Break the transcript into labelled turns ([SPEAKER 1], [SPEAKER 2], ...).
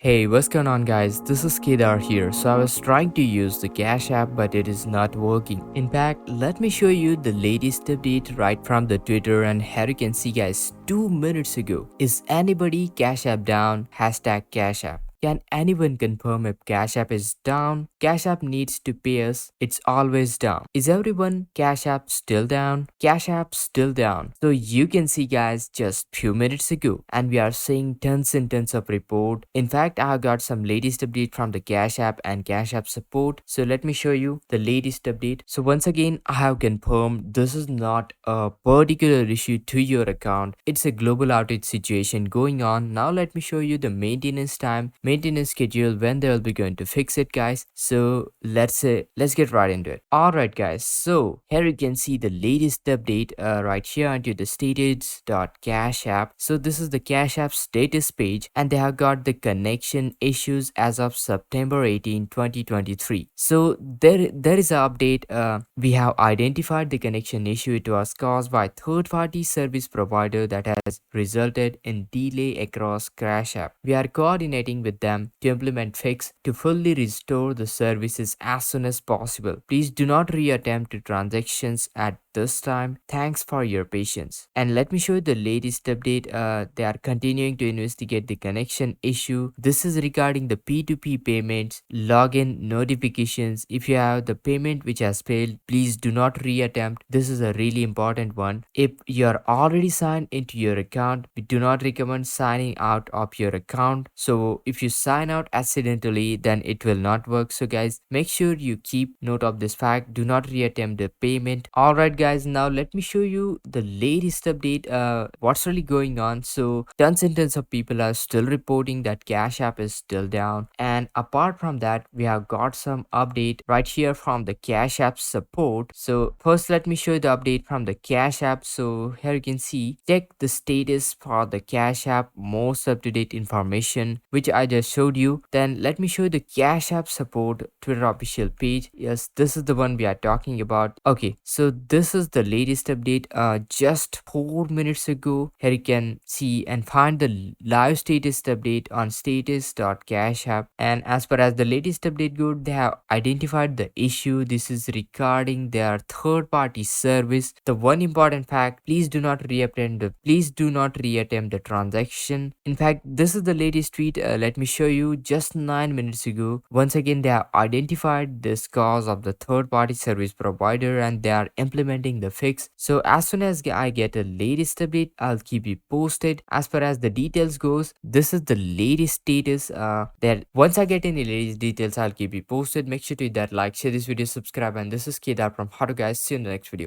[SPEAKER 1] Hey, what's going on guys? This is Kedar here. So I was trying to use the Cash app but it is not working. In fact, let me show you the latest update right from the Twitter, and here you can see guys 2 minutes ago. Is anybody Cash app down? Hashtag Cash app. Can anyone confirm if Cash App is down? Cash App needs to pay us. It's always down. Is everyone Cash App still down? Cash App still down. So you can see guys just few minutes ago, and we are seeing tons and tons of report. In fact, I have got some latest update from the Cash App and Cash App support. So let me show you the latest update. So once again, I have confirmed this is not a particular issue to your account. It's a global outage situation going on. Now let me show you the maintenance schedule when they'll be going to fix it guys. So let's get right into it. All right guys, so here you can see the latest update right here onto the status.cash.app. So this is the Cash App status page, and they have got the connection issues as of September 18 2023. So there is an update. We have identified the connection issue. It was caused by third-party service provider that has resulted in delay across Cash App. We are coordinating with them to implement fix to fully restore the services as soon as possible. Please do not reattempt transactions at this time. Thanks for your patience. And let me show you the latest update. They are continuing to investigate the connection issue. This is regarding the P2P payments, login notifications. If you have the payment which has failed, please do not reattempt. This is a really important one. If you are already signed into your account, we do not recommend signing out of your account. So if you sign out accidentally, then it will not work. So guys, make sure you keep note of this fact. Do not reattempt the payment. Alright guys, now let me show you the latest update. What's really going on. So tons and tons of people are still reporting that Cash App is still down, and apart from that, we have got some update right here from the Cash App support. So first let me show you the update from the Cash App. So here you can see, check the status for the Cash App most up-to-date information which I just showed you. Then let me show you the Cash App support Twitter official page. Yes, this is the one we are talking about. Okay, so this is the latest update just 4 minutes ago. Here you can see and find the live status update on status.cash.app. And as far as the latest update goes, they have identified the issue. This is regarding their third-party service. The one important fact: please do not reattempt the transaction. In fact, this is the latest tweet. Let me show you just 9 minutes ago. Once again, they have identified this cause of the third-party service provider, and they are implementing the fix. So as soon as I get a latest update, I'll keep you posted. As far as the details goes, this is the latest status. That once I get any latest details, I'll keep you posted. Make sure to hit that like, share this video, subscribe, and this is Kedar from How to Guys. See you in the next video.